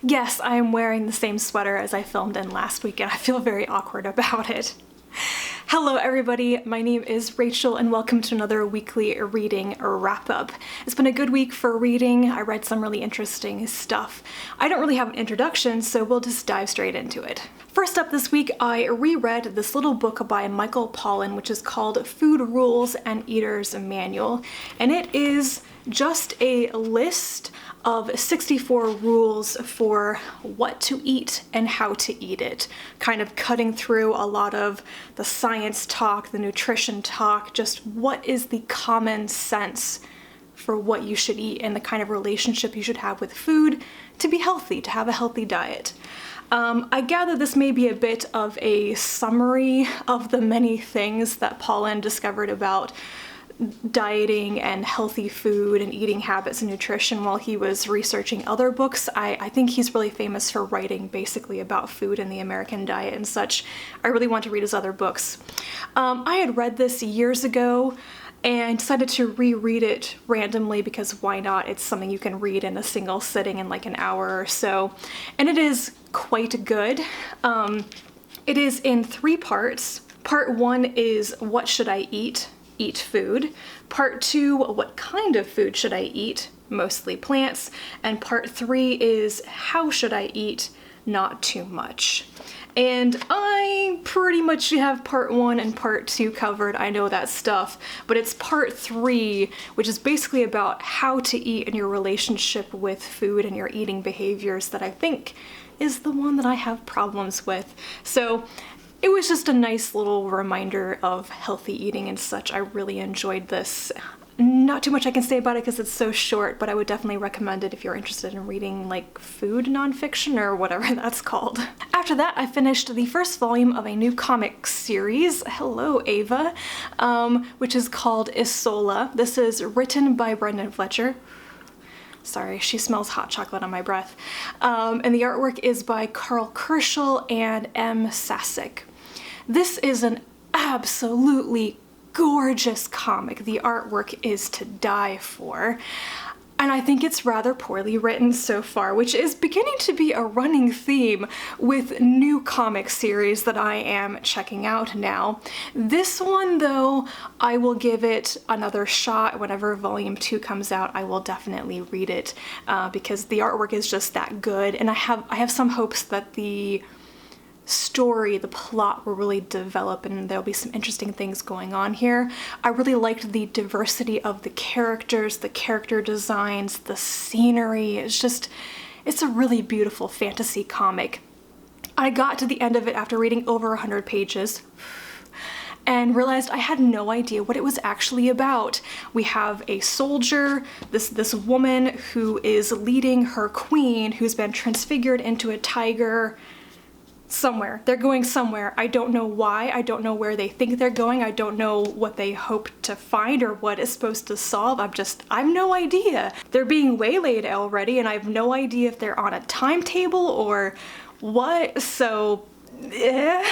Yes, I am wearing the same sweater as I filmed in last week and I feel very awkward about it. Hello everybody, my name is Rachel and welcome to another weekly reading wrap-up. It's been a good week for reading. I read some really interesting stuff. I don't really have an introduction, so we'll just dive straight into it. First up this week, I reread this little book by Michael Pollan, which is called Food Rules and Eater's Manual, and it is just a list of 64 rules for what to eat and how to eat it, kind of cutting through a lot of the science talk, the nutrition talk, just what is the common sense for what you should eat and the kind of relationship you should have with food to be healthy, to have a healthy diet. I gather this may be a bit of a summary of the many things that Pollan discovered about dieting and healthy food and eating habits and nutrition while he was researching other books. I think he's really famous for writing basically about food and the American diet and such. I really want to read his other books. I had read this years ago and decided to reread it randomly because why not? It's something you can read in a single sitting in like an hour or so. And it is quite good. It is in 3 parts. Part 1 is what should I eat? Eat food. Part 2, what kind of food should I eat? Mostly plants. And part 3 is how should I eat? Not too much. And I pretty much have part 1 and part 2 covered. I know that stuff, but it's part 3, which is basically about how to eat and your relationship with food and your eating behaviors that I think is the one that I have problems with. So it was just a nice little reminder of healthy eating and such. I really enjoyed this. Not too much I can say about it because it's so short, but I would definitely recommend it if you're interested in reading like food nonfiction or whatever that's called. After that, I finished the first volume of a new comic series, hello Ava, which is called Isola. This is written by Fletcher. Sorry, she smells hot chocolate on my breath. And the artwork is by Karl Kerschl and Msassyk. This is an absolutely gorgeous comic. The artwork is to die for. And I think it's rather poorly written so far, which is beginning to be a running theme with new comic series that I am checking out now. This one though, I will give it another shot. Whenever volume 2 comes out, I will definitely read it because the artwork is just that good. And I have some hopes that the story, the plot will really develop and there'll be some interesting things going on here. I really liked the diversity of the characters, the character designs, the scenery. It's a really beautiful fantasy comic. I got to the end of it after reading over 100 pages and realized I had no idea what it was actually about. We have a soldier, this woman who is leading her queen who's been transfigured into a tiger. Somewhere. They're going somewhere. I don't know why. I don't know where they think they're going. I don't know what they hope to find or what it's supposed to solve. I have no idea. They're being waylaid already and I have no idea if they're on a timetable or what. So, it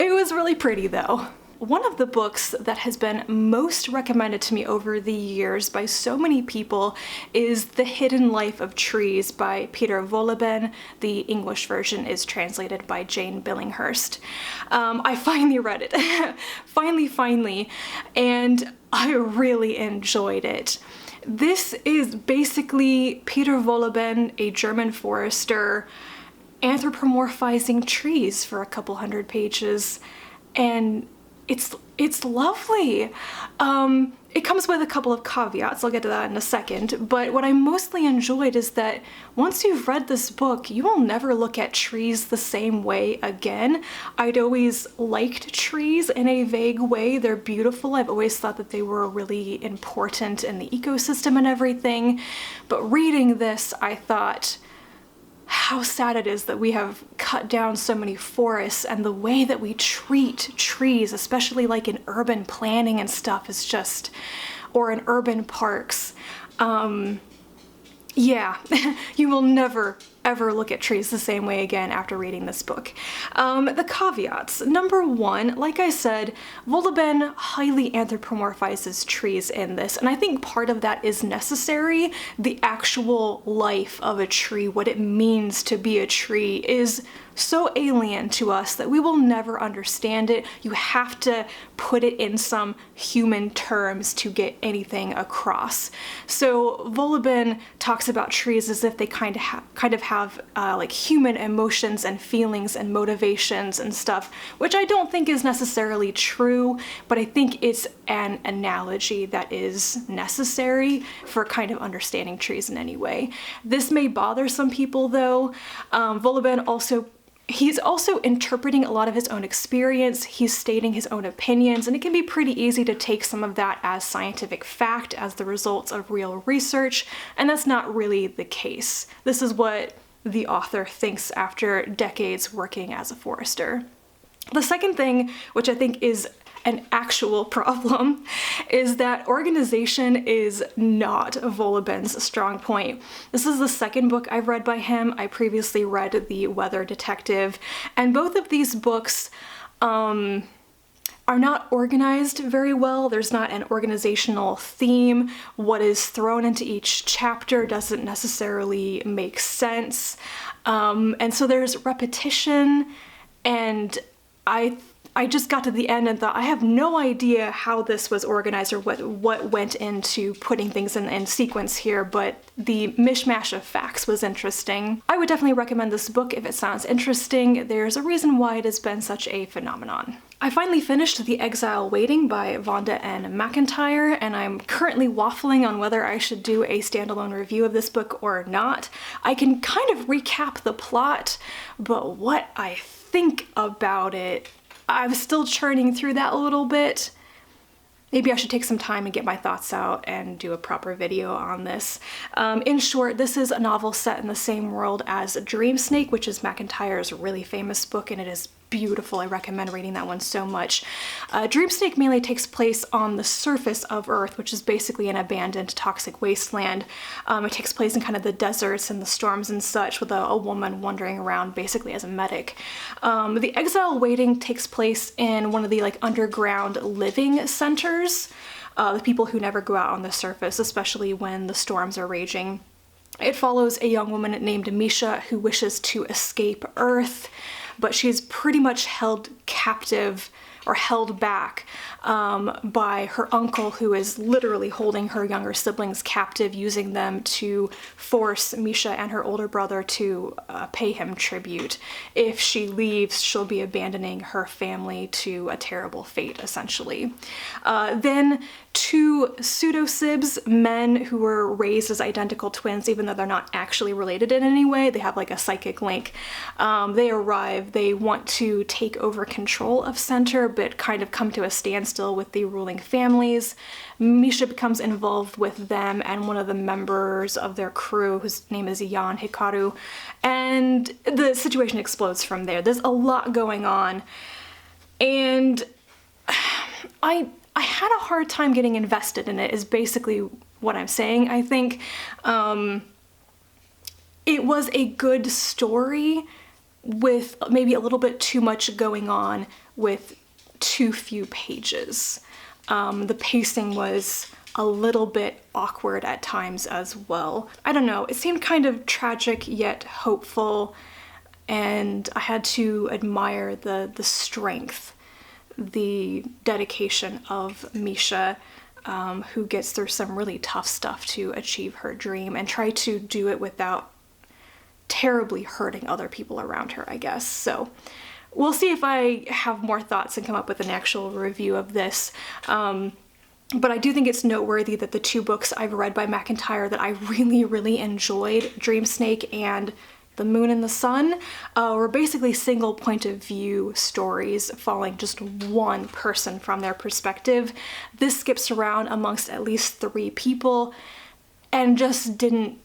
was really pretty though. One of the books that has been most recommended to me over the years by so many people is The Hidden Life of Trees by Peter Wohlleben. The English version is translated by Jane Billinghurst. I finally read it. Finally, and I really enjoyed it. This is basically Peter Wohlleben, a German forester, anthropomorphizing trees for a couple hundred pages, and it's lovely. It comes with a couple of caveats, I'll get to that in a second, but what I mostly enjoyed is that once you've read this book, you will never look at trees the same way again. I'd always liked trees in a vague way. They're beautiful. I've always thought that they were really important in the ecosystem and everything, but reading this, I thought, how sad it is that we have cut down so many forests and the way that we treat trees, especially like in urban planning and stuff, is just, or in urban parks. Yeah, you will never ever look at trees the same way again after reading this book. The caveats. Number one, like I said, Wohlleben highly anthropomorphizes trees in this, and I think part of that is necessary. The actual life of a tree, what it means to be a tree, is so alien to us that we will never understand it. You have to put it in some human terms to get anything across. So Wohlleben talks about trees as if they kind of have like human emotions and feelings and motivations and stuff, which I don't think is necessarily true, but I think it's an analogy that is necessary for kind of understanding trees in any way. This may bother some people though. Wohlleben he's also interpreting a lot of his own experience, he's stating his own opinions, and it can be pretty easy to take some of that as scientific fact, as the results of real research, and that's not really the case. This is what the author thinks after decades working as a forester. The second thing, which I think is an actual problem, is that organization is not Wohleben's strong point. This is the second book I've read by him. I previously read The Weather Detective, and both of these books are not organized very well. There's not an organizational theme. What is thrown into each chapter doesn't necessarily make sense. And so there's repetition, and I just got to the end and thought, I have no idea how this was organized or what went into putting things in sequence here, but the mishmash of facts was interesting. I would definitely recommend this book if it sounds interesting. There's a reason why it has been such a phenomenon. I finally finished The Exile Waiting by Vonda and McIntyre, and I'm currently waffling on whether I should do a standalone review of this book or not. I can kind of recap the plot, but what I think about it, I'm still churning through that a little bit. Maybe I should take some time and get my thoughts out and do a proper video on this. In short, this is a novel set in the same world as Dreamsnake, which is McIntyre's really famous book, and it is beautiful. I recommend reading that one so much. Dreamsnake mainly takes place on the surface of Earth, which is basically an abandoned toxic wasteland. It takes place in kind of the deserts and the storms and such, with a woman wandering around basically as a medic. The Exile Waiting takes place in one of the like underground living centers, the people who never go out on the surface, especially when the storms are raging. It follows a young woman named Misha who wishes to escape Earth, but she's pretty much held captive or held back by her uncle, who is literally holding her younger siblings captive, using them to force Misha and her older brother to pay him tribute. If she leaves, she'll be abandoning her family to a terrible fate, essentially. Then two pseudo-sibs, men who were raised as identical twins, even though they're not actually related in any way, they have like a psychic link. They arrive, they want to take over control of Center, but kind of come to a standstill with the ruling families. Misha becomes involved with them and one of the members of their crew, whose name is Jan Hikaru, and the situation explodes from there. There's a lot going on, and I had a hard time getting invested in it, is basically what I'm saying. I think it was a good story with maybe a little bit too much going on with too few pages. The pacing was a little bit awkward at times as well. I don't know, it seemed kind of tragic yet hopeful, and I had to admire the strength, the dedication of Misha, who gets through some really tough stuff to achieve her dream and try to do it without terribly hurting other people around her, I guess. So we'll see if I have more thoughts and come up with an actual review of this. But I do think it's noteworthy that the two books I've read by McIntyre that I really, really enjoyed, Dreamsnake and The Moon and the Sun, were basically single point of view stories following just one person from their perspective. This skips around amongst at least three people and just didn't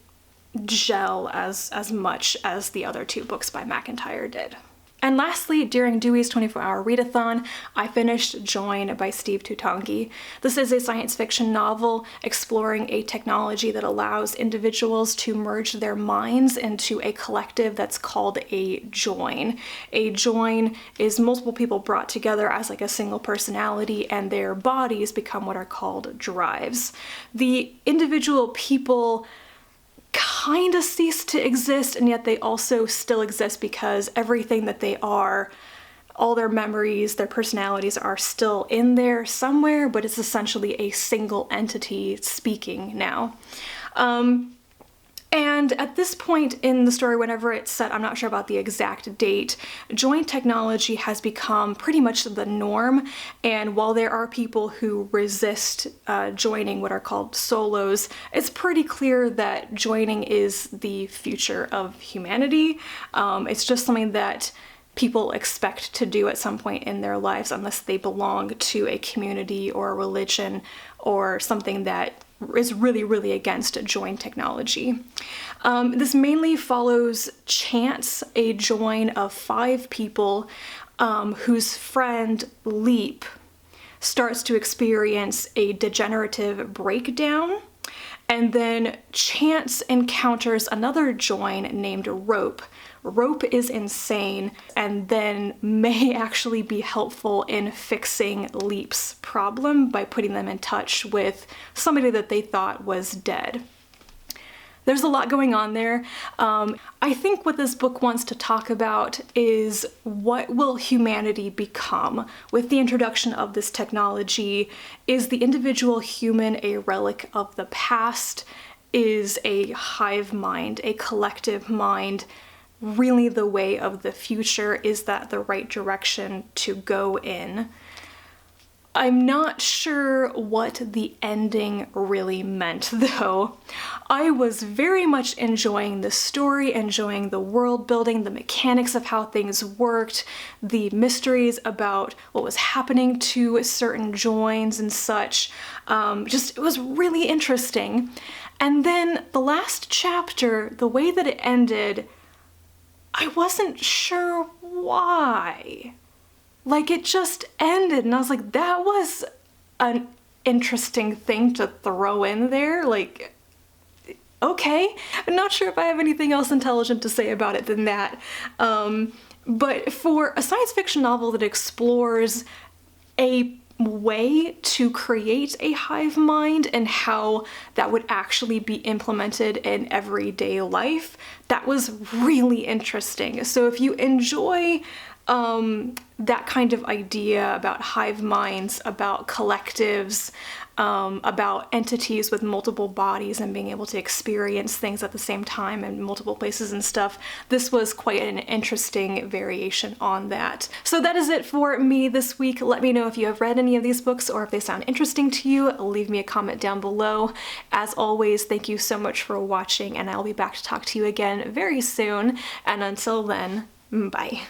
gel as much as the other two books by McIntyre did. And lastly, during Dewey's 24-hour readathon, I finished Join by Steve Toutonghi. This is a science fiction novel exploring a technology that allows individuals to merge their minds into a collective that's called a join. A join is multiple people brought together as like a single personality, and their bodies become what are called drives. The individual people kind of cease to exist, and yet they also still exist because everything that they are, all their memories, their personalities are still in there somewhere, but it's essentially a single entity speaking now. And at this point in the story, whenever it's set, I'm not sure about the exact date, joint technology has become pretty much the norm. And while there are people who resist joining what are called solos, it's pretty clear that joining is the future of humanity. It's just something that people expect to do at some point in their lives unless they belong to a community or a religion or something that is really, really against join technology. This mainly follows Chance, a join of 5 people whose friend Leap starts to experience a degenerative breakdown, and then Chance encounters another join named Rope. Rope is insane and then may actually be helpful in fixing Leap's problem by putting them in touch with somebody that they thought was dead. There's a lot going on there. I think what this book wants to talk about is what will humanity become with the introduction of this technology? Is the individual human a relic of the past? Is a hive mind, a collective mind, really the way of the future? Is that the right direction to go in? I'm not sure what the ending really meant, though. I was very much enjoying the story, enjoying the world building, the mechanics of how things worked, the mysteries about what was happening to certain joins and such. It was really interesting. And then the last chapter, the way that it ended, I wasn't sure why. Like, it just ended and I was like, that was an interesting thing to throw in there. Like, okay. I'm not sure if I have anything else intelligent to say about it than that. But for a science fiction novel that explores a way to create a hive mind and how that would actually be implemented in everyday life, that was really interesting. So if you enjoy that kind of idea about hive minds, about collectives, about entities with multiple bodies and being able to experience things at the same time in multiple places and stuff, this was quite an interesting variation on that. So that is it for me this week. Let me know if you have read any of these books or if they sound interesting to you. Leave me a comment down below. As always, thank you so much for watching, and I'll be back to talk to you again very soon. And until then, bye.